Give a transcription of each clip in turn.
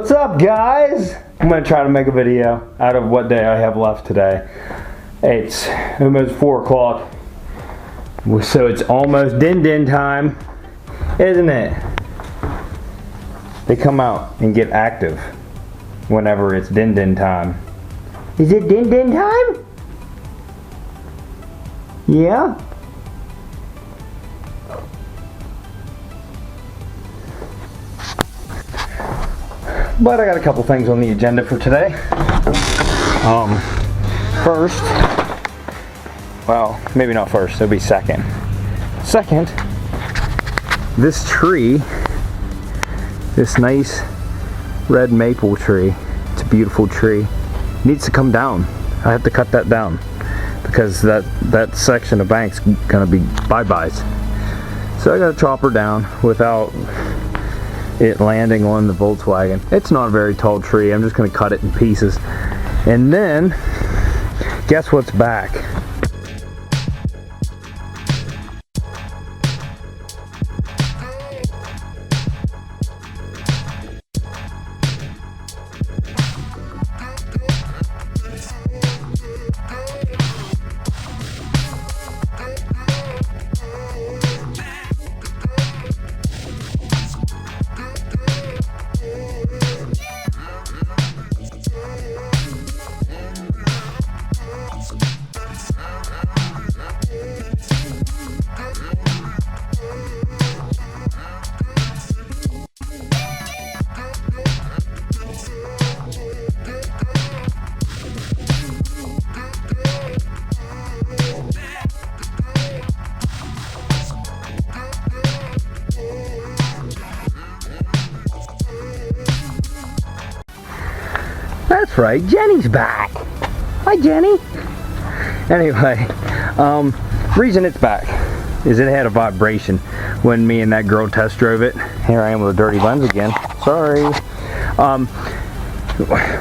What's up, guys? I'm gonna try to make a video out of what day I have left today. It's almost 4 o'clock, so it's almost din time, isn't it? They come out and get active whenever it's din time. Is it din time? Yeah? But I got a couple things on the agenda for today. First, well, maybe not first, it'll be second. Second, this tree, this nice red maple tree, it's a beautiful tree, needs to come down. I have to cut that down because that section of bank's gonna be bye-byes. So I gotta chop her down without it landing on the Volkswagen. It's not a very tall tree. I'm just going to cut it in pieces. And then, guess what's back? That's right, Jenny's back. Hi, Jenny. Anyway, reason it's back is it had a vibration when me and that girl test drove it. Here I am with a dirty lens again. Sorry.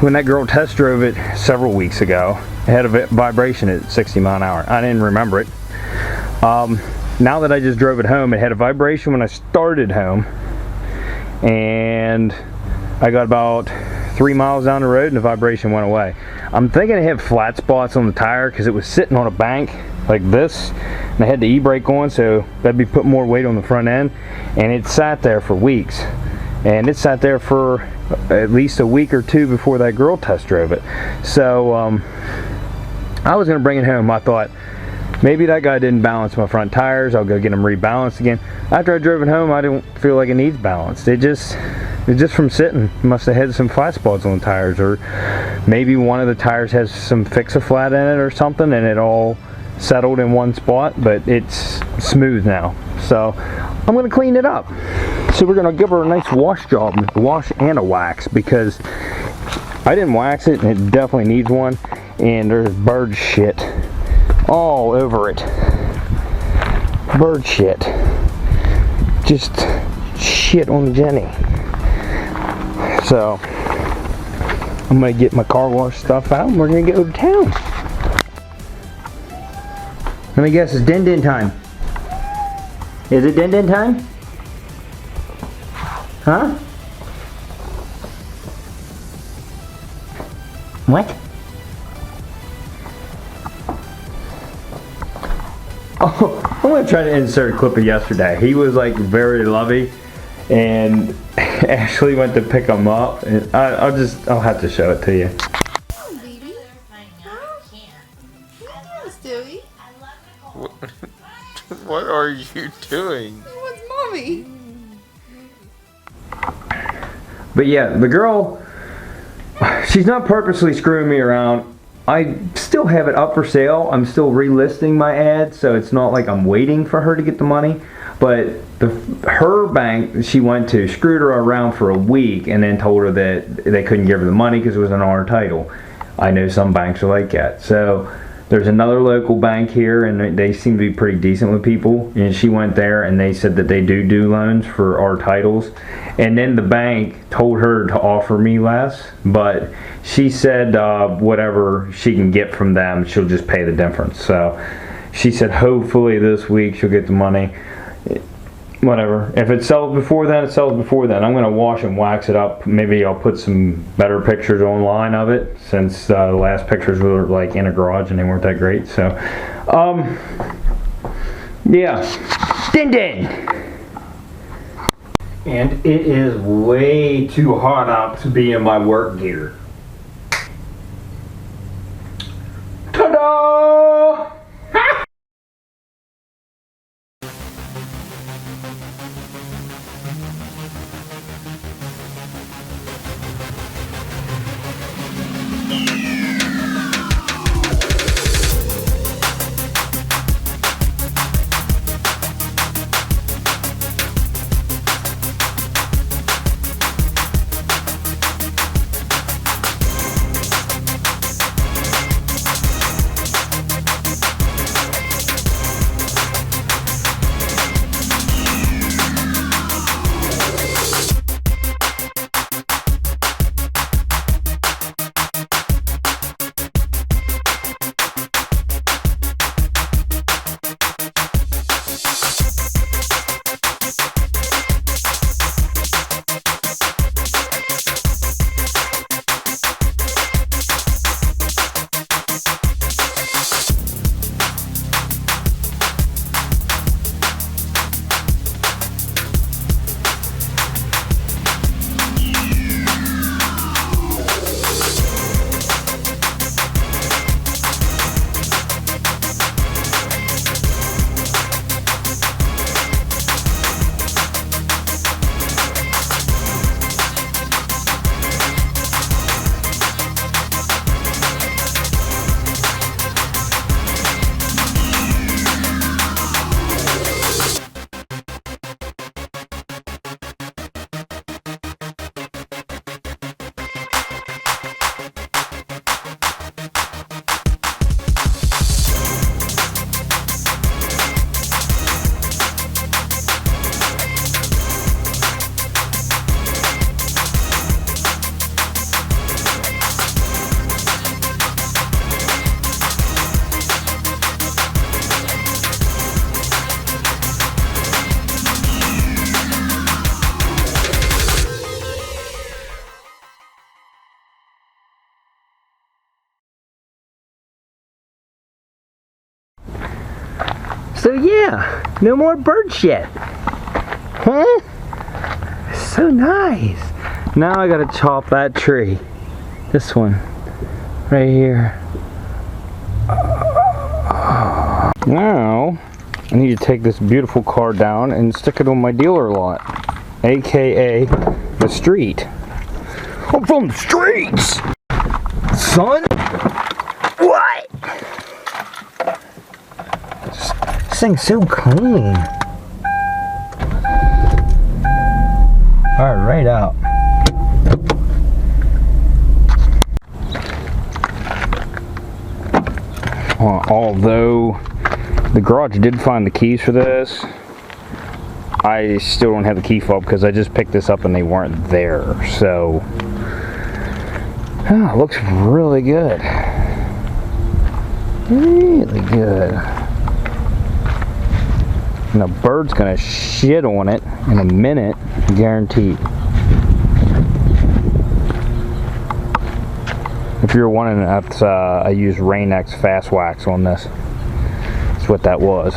When that girl test drove it several weeks ago, it had a vibration at 60 mile an hour. I didn't remember it. Now that I just drove it home, it had a vibration when I started home, and I got about 3 miles down the road and the vibration went away. I'm thinking it had flat spots on the tire because it was sitting on a bank like this, and I had the e-brake on, so that'd be putting more weight on the front end, and it sat there for weeks. And it sat there for at least a week or two before that girl test drove it. So I was going to bring it home. I thought maybe that guy didn't balance my front tires. I'll go get them rebalanced again. After I drove it home, I didn't feel like it needs balanced. It just from sitting must have had some flat spots on the tires, or maybe one of the tires has some fix-a-flat in it or something, and it all settled in one spot, but it's smooth now. So I'm going to clean it up. So we're going to give her a nice wash job, wash and a wax, because I didn't wax it and it definitely needs one, and there's bird shit all over it. Bird shit. Just shit on the Jenny. So I'm gonna get my car wash stuff out and we're gonna go to town. Let me guess, it's din time. Is it din time? Huh? What? Oh, I'm gonna try to insert a clip of yesterday. He was like very lovey, and Ashley went to pick him up, and I'll have to show it to you. Oh, baby. Huh? What are you doing, Stewie? What are you doing? What's mommy? But yeah, the girl, she's not purposely screwing me around. I still have it up for sale. I'm still relisting my ad, so it's not like I'm waiting for her to get the money. But her bank she went to screwed her around for a week and then told her that they couldn't give her the money because it was on our title. I know some banks are like that. So there's another local bank here, and they seem to be pretty decent with people. And she went there, and they said that they do loans for our titles. And then the bank told her to offer me less, but she said whatever she can get from them, she'll just pay the difference. So she said hopefully this week she'll get the money. whatever. If it sells before then, it sells before then. I'm gonna wash and wax it up. Maybe I'll put some better pictures online of it, since the last pictures were like in a garage and they weren't that great. So, yeah, din din. And it is way too hot out to be in my work gear. Ta-da! So yeah, no more bird shit. Huh? So nice. Now I gotta chop that tree. This one. Right here. Now, I need to take this beautiful car down and stick it on my dealer lot. AKA the street. I'm from the streets! Son? What? This thing's so clean. Alright, right out. Although the garage did find the keys for this, I still don't have the key fob because I just picked this up and they weren't there. So, it looks really good. Really good. And the bird's gonna shit on it in a minute, guaranteed. If you're wondering, that's I use Rain-X Fast Wax on this. That's what that was.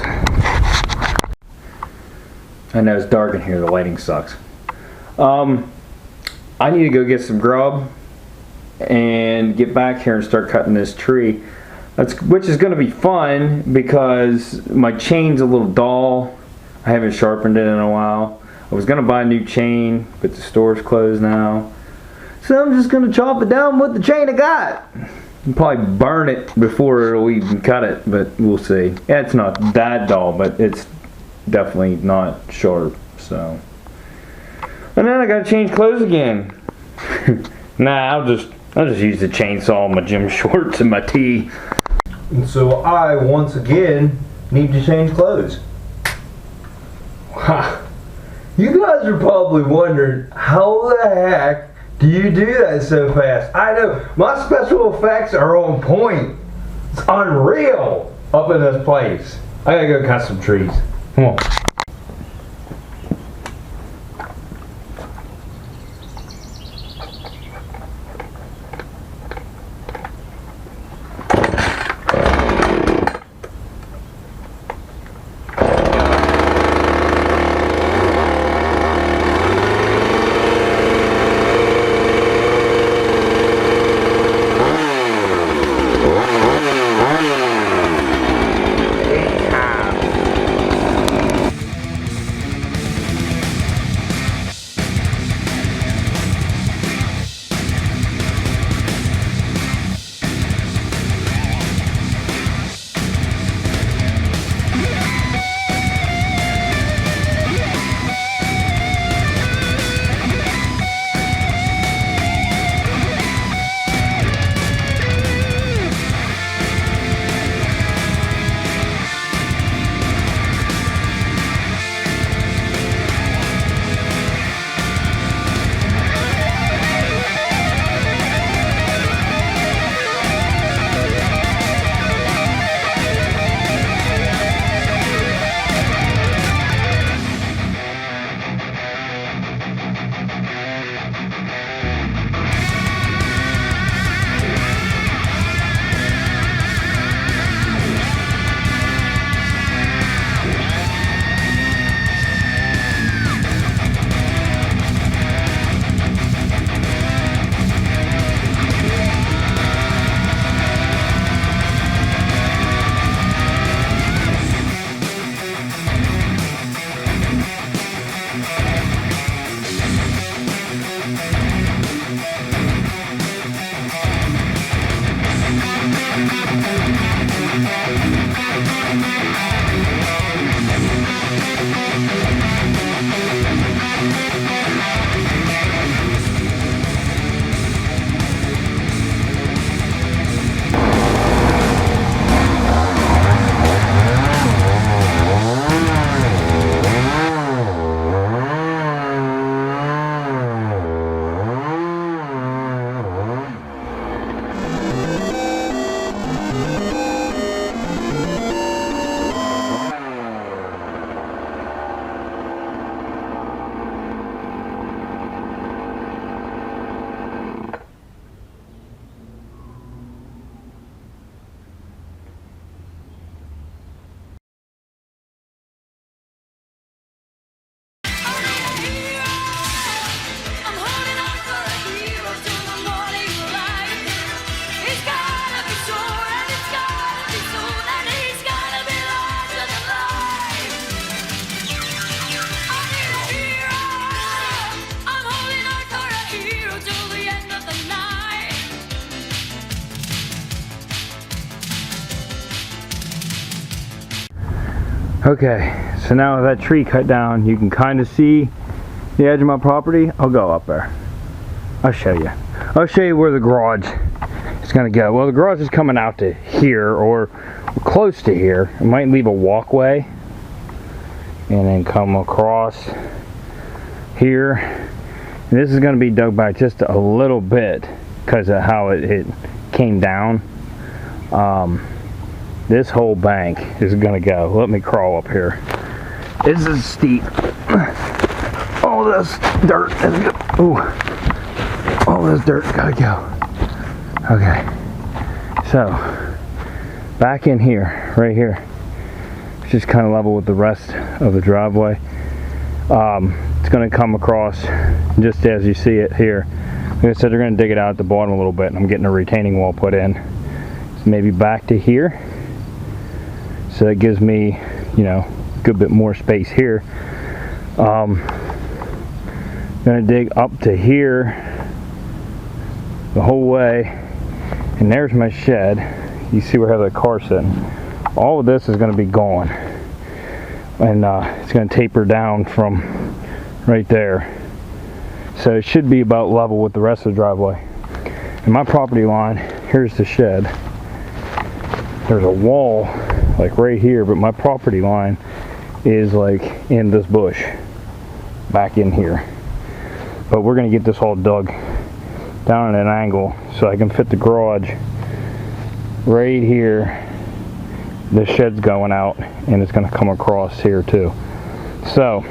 I know it's dark in here, the lighting sucks. I need to go get some grub and get back here and start cutting this tree. Which is going to be fun because my chain's a little dull. I haven't sharpened it in a while. I was going to buy a new chain, but the store's closed now. So I'm just going to chop it down with the chain I got. I'll probably burn it before we even cut it, but we'll see. Yeah, it's not that dull, but it's definitely not sharp. So, and then I got to change clothes again. Nah, I'll just use the chainsaw, my gym shorts, and my tee. And so I, once again, need to change clothes. Wow. You guys are probably wondering, how the heck do you do that so fast? I know, my special effects are on point. It's unreal up in this place. I gotta go cut some trees. Come on. Okay, so now with that tree cut down, you can kind of see the edge of my property. I'll go up there. I'll show you. I'll show you where the garage is going to go. Well, the garage is coming out to here, or close to here. I might leave a walkway and then come across here. And this is going to be dug back just a little bit because of how it came down. This whole bank is going to go. Let me crawl up here. This is steep. All this dirt is good. Ooh. All this dirt gotta go. Okay. So, back in here, right here. It's just kind of level with the rest of the driveway. It's going to come across just as you see it here. Like I said, they're going to dig it out at the bottom a little bit, and I'm getting a retaining wall put in. So maybe back to here. So that gives me, you know, a good bit more space here. Going to dig up to here the whole way, and there's my shed. You see where I have the car sitting. All of this is going to be gone, and it's going to taper down from right there. So it should be about level with the rest of the driveway. And my property line, here's the shed. There's a wall like right here, but my property line is like in this bush back in here. But we're going to get this all dug down at an angle so I can fit the garage right here. The shed's going out, and it's going to come across here too. So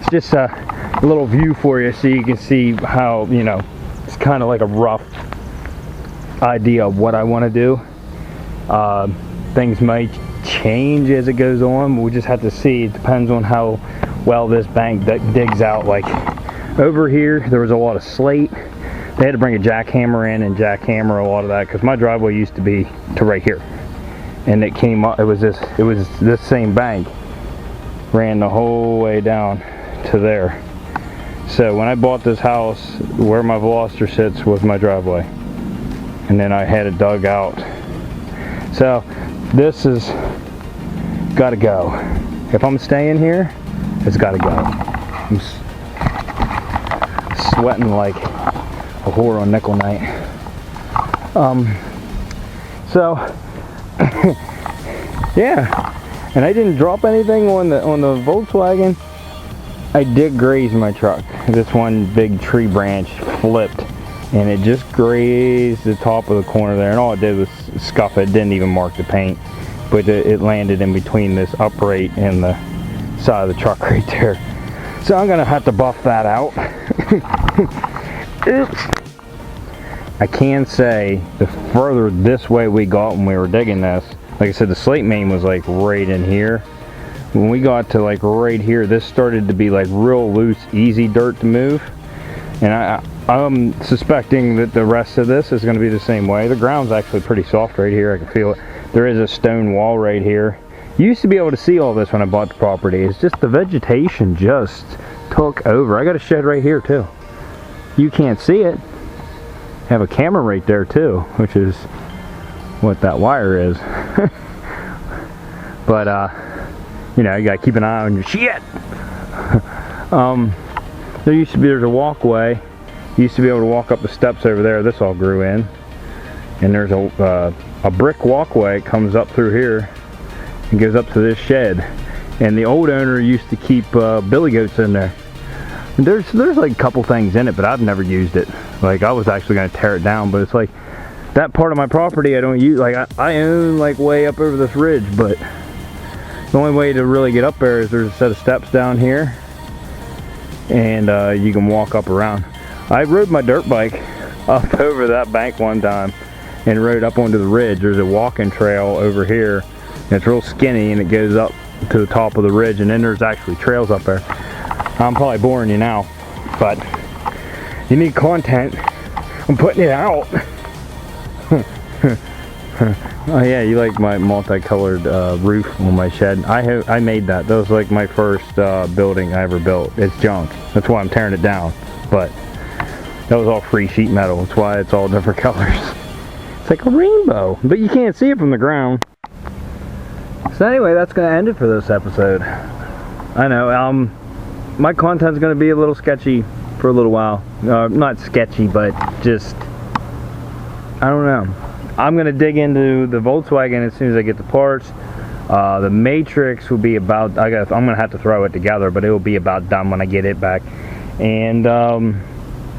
it's just a little view for you so you can see how, you know, it's kind of like a rough idea of what I want to do. Things might change as it goes on. We'll just have to see. It depends on how well this bank digs out. Like over here, there was a lot of slate. They had to bring a jackhammer in and jackhammer a lot of that because my driveway used to be to right here, and it came up. It was this same bank ran the whole way down to there. So when I bought this house, where my Veloster sits was my driveway, and then I had it dug out. So this has got to go. If I'm staying here, it's got to go. I'm sweating like a whore on nickel night. So yeah, and I didn't drop anything on the Volkswagen. I did graze my truck. This one big tree branch flipped, and it just grazed the top of the corner there, and all it did was scuff it. It didn't even mark the paint, but it landed in between this upright and the side of the truck right there. So I'm gonna have to buff that out. Oops. I can say the further this way we got when we were digging this, like I said, the slate main was like right in here. When we got to like right here, this started to be like real loose, easy dirt to move. And I'm suspecting that the rest of this is going to be the same way. The ground's actually pretty soft right here. I can feel it. There is a stone wall right here. You used to be able to see all this when I bought the property. It's just the vegetation just took over. I got a shed right here too. You can't see it. I have a camera right there too, which is what that wire is. But you know, you gotta keep an eye on your shit. There's a walkway. You used to be able to walk up the steps over there. This all grew in, and there's a brick walkway. It comes up through here and goes up to this shed. And the old owner used to keep billy goats in there. And there's like a couple things in it, but I've never used it. Like I was actually gonna tear it down, but it's like that part of my property I don't use. Like I own like way up over this ridge, but the only way to really get up there is there's a set of steps down here, and you can walk up around. I rode my dirt bike up over that bank one time and rode up onto the ridge. There's a walking trail over here, and it's real skinny, and it goes up to the top of the ridge, and then there's actually trails up there. I'm probably boring you now, but you need content. I'm putting it out. Oh yeah, you like my multicolored roof on my shed. I made that. That was like my first building I ever built. It's junk. That's why I'm tearing it down. But that was all free sheet metal. That's why it's all different colors. It's like a rainbow, but you can't see it from the ground. So anyway, that's going to end it for this episode. I know, my content's going to be a little sketchy for a little while. Not sketchy, but just, I don't know. I'm going to dig into the Volkswagen as soon as I get the parts. The Matrix will be about, I'm going to have to throw it together, but it will be about done when I get it back. And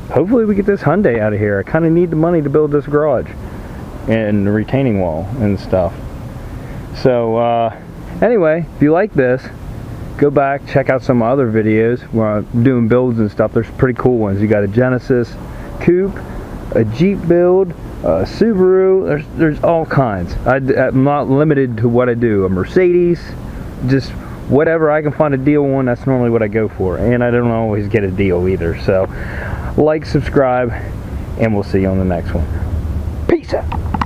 hopefully we get this Hyundai out of here. I kind of need the money to build this garage and the retaining wall and stuff. So anyway, if you like this, go back, check out some other videos where I'm doing builds and stuff. There's pretty cool ones. You got a Genesis Coupe, a Jeep build, a Subaru. There's all kinds. I'm not limited to what I do. A Mercedes, just whatever I can find a deal on, that's normally what I go for. And I don't always get a deal either. So like, subscribe, and we'll see you on the next one. Peace out.